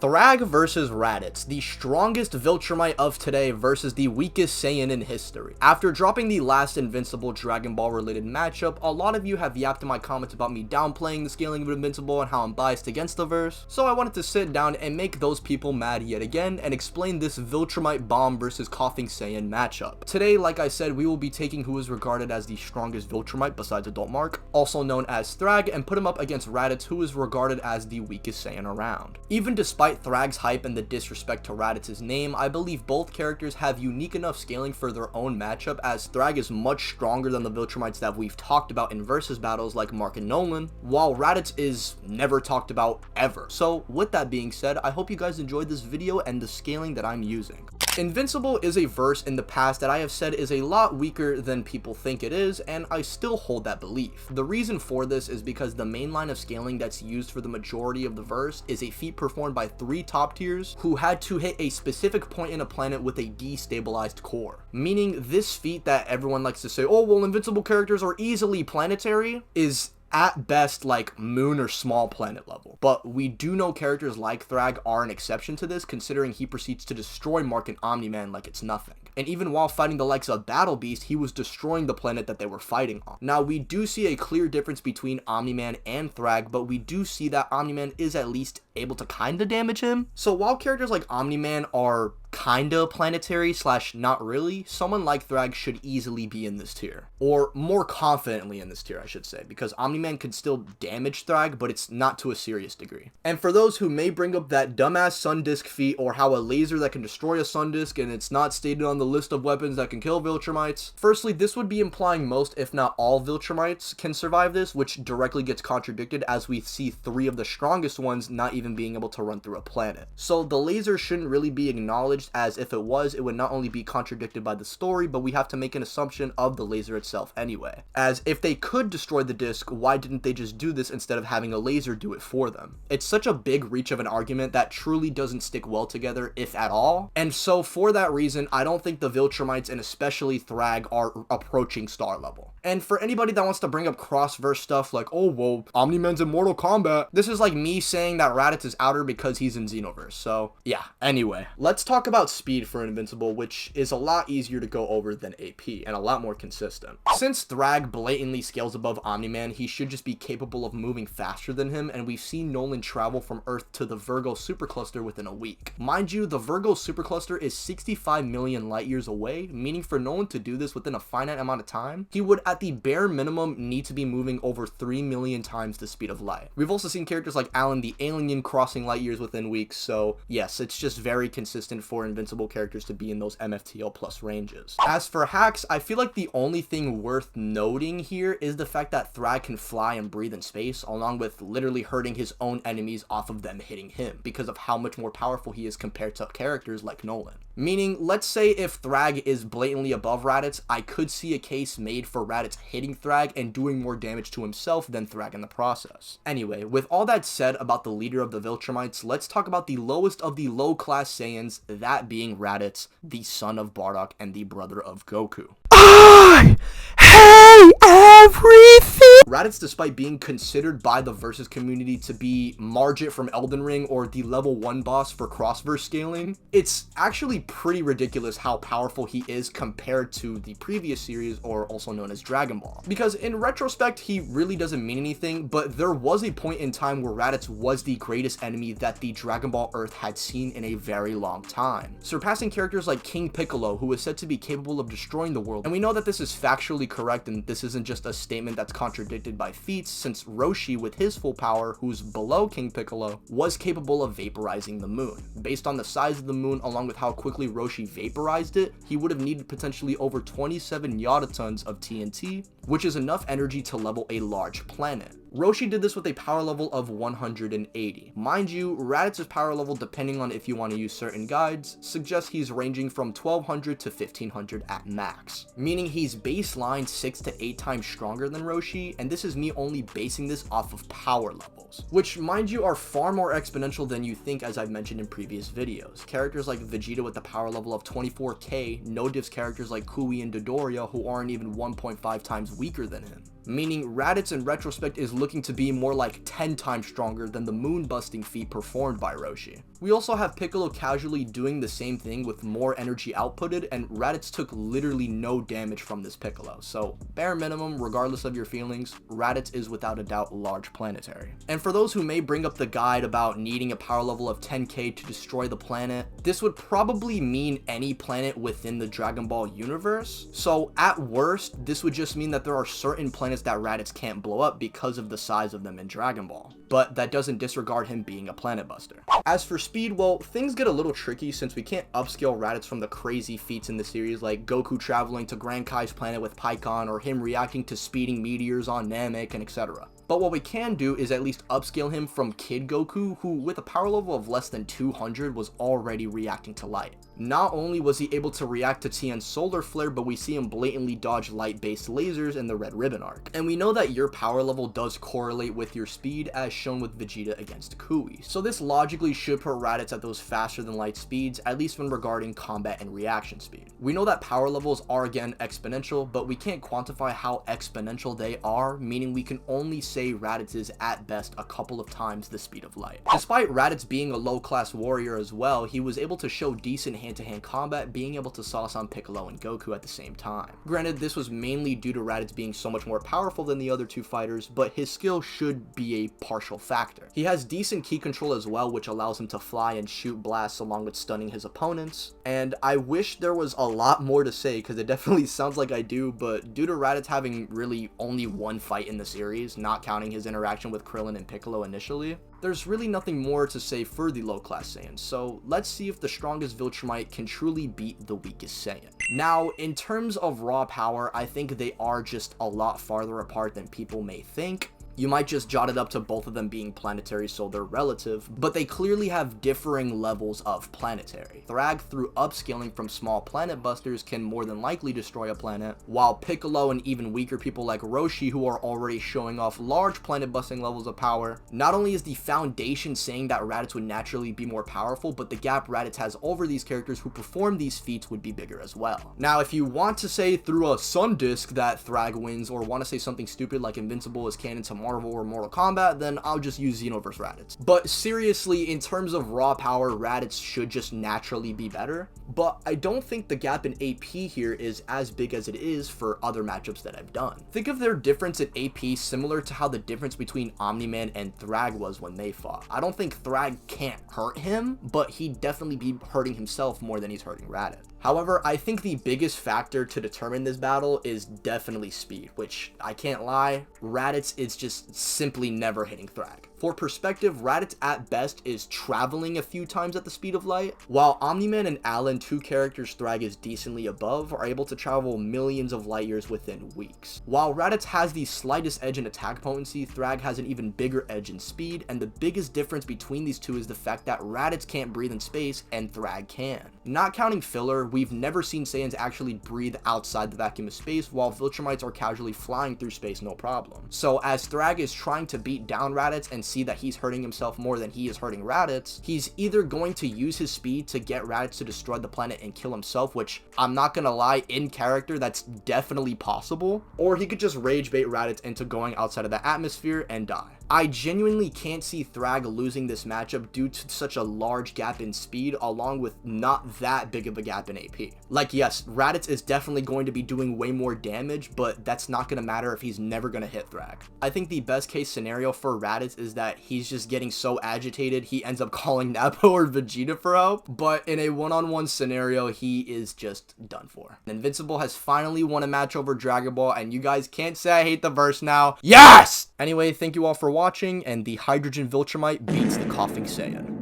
Thragg versus Raditz, the strongest Viltrumite of today versus the weakest Saiyan in history. After dropping the last Invincible Dragon Ball related matchup, a lot of you have yapped in my comments about me downplaying the scaling of Invincible and how I'm biased against the verse, so I wanted to sit down and make those people mad yet again and explain this Viltrumite Bomb versus Coughing Saiyan matchup. Today, like I said, we will be taking who is regarded as the strongest Viltrumite besides Adult Mark, also known as Thragg, and put him up against Raditz, who is regarded as the weakest Saiyan around. Even despite Thragg's hype and the disrespect to Raditz's name, I believe both characters have unique enough scaling for their own matchup, as Thragg is much stronger than the Viltrumites that we've talked about in versus battles like Mark and Nolan, while Raditz is never talked about ever. So with that being said, I hope you guys enjoyed this video and the scaling that I'm using. Invincible is a verse in the past that I have said is a lot weaker than people think it is, and I still hold that belief. The reason for this is because the main line of scaling that's used for the majority of the verse is a feat performed by 3 top tiers who had to hit a specific point in a planet with a destabilized core. Meaning this feat that everyone likes to say, oh well, Invincible characters are easily planetary, is at best like moon or small planet level. But we do know characters like Thragg are an exception to this, considering he proceeds to destroy Mark and Omni Man like it's nothing. And even while fighting the likes of Battle Beast, he was destroying the planet that they were fighting on. Now, we do see a clear difference between Omni Man and Thragg, but we do see that Omni Man is at least able to kinda damage him. So while characters like Omni Man are kinda planetary slash not really, someone like Thragg should easily be in this tier, or more confidently in this tier, I should say, because Omni Man could still damage Thragg, but it's not to a serious degree. And for those who may bring up that dumbass sun disk feat, or how a laser that can destroy a sun disk and it's not stated on the list of weapons that can kill Viltrumites, firstly, this would be implying most if not all Viltrumites can survive this, which directly gets contradicted as we see 3 of the strongest ones not even being able to run through a planet. So the laser shouldn't really be acknowledged, as if it was, it would not only be contradicted by the story, but we have to make an assumption of the laser itself anyway. As if they could destroy the disc, why didn't they just do this instead of having a laser do it for them? It's such a big reach of an argument that truly doesn't stick well together, if at all. And so for that reason, I don't think the Viltrumites and especially Thragg are approaching star level. And for anybody that wants to bring up CrossVerse stuff like, oh well, Omni Man's in Mortal Kombat, this is like me saying that Raditz is outer because he's in Xenoverse. So yeah, anyway, let's talk about speed for Invincible, which is a lot easier to go over than AP and a lot more consistent. Since Thragg blatantly scales above Omni Man, he should just be capable of moving faster than him, and we've seen Nolan travel from Earth to the Virgo supercluster within a week. Mind you, the Virgo supercluster is 65 million light years away, meaning for Nolan to do this within a finite amount of time, he would at the bare minimum need to be moving over 3 million times the speed of light. We've also seen characters like Alan the Alien crossing light years within weeks, so yes, it's just very consistent for Invincible characters to be in those MFTL plus ranges. As for Hax, I feel like the only thing worth noting here is the fact that Thragg can fly and breathe in space, along with literally hurting his own enemies off of them hitting him, because of how much more powerful he is compared to characters like Nolan. Meaning, let's say if Thragg is blatantly above Raditz, I could see a case made for Raditz hitting Thragg and doing more damage to himself than Thragg in the process. Anyway, with all that said about the leader of the Viltrumites, let's talk about the lowest of the low-class Saiyans, that being Raditz, the son of Bardock and the brother of Goku. I hate everything! Raditz, despite being considered by the Versus community to be Margit from Elden Ring or the level 1 boss for CrossVerse scaling, it's actually pretty ridiculous how powerful he is compared to the previous series, or also known as Dragon Ball. Because in retrospect, he really doesn't mean anything, but there was a point in time where Raditz was the greatest enemy that the Dragon Ball Earth had seen in a very long time, surpassing characters like King Piccolo, who is said to be capable of destroying the world. And we know that this is factually correct, and this isn't just a statement that's contradicted by feats, since Roshi, with his full power, who's below King Piccolo, was capable of vaporizing the moon. Based on the size of the moon, along with how quickly Roshi vaporized it, he would have needed potentially over 27 yotatons of TNT, which is enough energy to level a large planet. Roshi did this with a power level of 180. Mind you, Raditz's power level, depending on if you want to use certain guides, suggests he's ranging from 1200 to 1500 at max, meaning he's baseline 6 to 8 times stronger than Roshi, and this is me only basing this off of power levels, which mind you are far more exponential than you think, as I've mentioned in previous videos. Characters like Vegeta with the power level of 24k no diffs characters like Kui and Dodoria, who aren't even 1.5 times weaker than him. meaning Raditz in retrospect is looking to be more like 10 times stronger than the moon busting feat performed by Roshi. We also have Piccolo casually doing the same thing with more energy outputted, and Raditz took literally no damage from this Piccolo, so bare minimum, regardless of your feelings, Raditz is without a doubt Large Planetary. And for those who may bring up the guide about needing a power level of 10k to destroy the planet, this would probably mean any planet within the Dragon Ball universe, so at worst, this would just mean that there are certain planets that Raditz can't blow up because of the size of them in Dragon Ball, but that doesn't disregard him being a planet buster. As for speed, well, things get a little tricky since we can't upscale Raditz from the crazy feats in the series like Goku traveling to Grand Kai's planet with Pikkon, or him reacting to speeding meteors on Namek, and etc. But what we can do is at least upscale him from Kid Goku, who with a power level of less than 200 was already reacting to light. Not only was he able to react to Tien's solar flare, but we see him blatantly dodge light-based lasers in the Red Ribbon arc. And we know that your power level does correlate with your speed, as shown with Vegeta against Kui. So this logically should put Raditz at those faster than light speeds, at least when regarding combat and reaction speed. We know that power levels are again exponential, but we can't quantify how exponential they are, meaning we can only say Raditz is at best a couple of times the speed of light. Despite Raditz being a low-class warrior as well, he was able to show decent hand-to-hand combat, being able to sauce on Piccolo and Goku at the same time. Granted, this was mainly due to Raditz being so much more powerful than the other two fighters, but his skill should be a partial factor. He has decent ki control as well, which allows him to fly and shoot blasts along with stunning his opponents, and I wish there was a lot more to say because it definitely sounds like I do, but due to Raditz having really only one fight in the series, not counting his interaction with Krillin and Piccolo initially, there's really nothing more to say for the low-class Saiyans, so let's see if the strongest Viltrumite can truly beat the weakest Saiyan. Now, in terms of raw power, I think they are just a lot farther apart than people may think. You might just jot it up to both of them being planetary, so they're relative, but they clearly have differing levels of planetary. Thragg, through upscaling from small planet busters, can more than likely destroy a planet, while Piccolo and even weaker people like Roshi, who are already showing off large planet busting levels of power, not only is the foundation saying that Raditz would naturally be more powerful, but the gap Raditz has over these characters who perform these feats would be bigger as well. Now, if you want to say through a sun disk that Thragg wins, or want to say something stupid like Invincible is canon to Marvel or Mortal Kombat, then I'll just use Xenoverse Raditz. But seriously, in terms of raw power, Raditz should just naturally be better, but I don't think the gap in AP here is as big as it is for other matchups that I've done. Think of their difference in AP similar to how the difference between Omni Man and Thragg was when they fought. I don't think Thragg can't hurt him, but he'd definitely be hurting himself more than he's hurting Raditz. However, I think the biggest factor to determine this battle is definitely speed, which I can't lie, Raditz is just simply never hitting Thragg. For perspective, Raditz at best is traveling a few times at the speed of light, while Omni Man and Alan, two characters Thragg is decently above, are able to travel millions of light years within weeks. While Raditz has the slightest edge in attack potency, Thragg has an even bigger edge in speed, and the biggest difference between these two is the fact that Raditz can't breathe in space and Thragg can. Not counting filler, we've never seen Saiyans actually breathe outside the vacuum of space, while Viltrumites are casually flying through space no problem. So as Thragg is trying to beat down Raditz and see that he's hurting himself more than he is hurting Raditz, he's either going to use his speed to get Raditz to destroy the planet and kill himself, which I'm not gonna lie, in character that's definitely possible, or he could just rage bait Raditz into going outside of the atmosphere and die. I genuinely can't see Thragg losing this matchup due to such a large gap in speed, along with not that big of a gap in AP. Like, yes, Raditz is definitely going to be doing way more damage, but that's not going to matter if he's never going to hit Thragg. I think the best case scenario for Raditz is that he's just getting so agitated he ends up calling Nappa or Vegeta for help, but in a one-on-one scenario, he is just done for. Invincible has finally won a match over Dragon Ball, and you guys can't say I hate the verse now. Yes! Anyway, thank you all for watching, and the Hydrogen Viltrumite beats the Coughing Saiyan.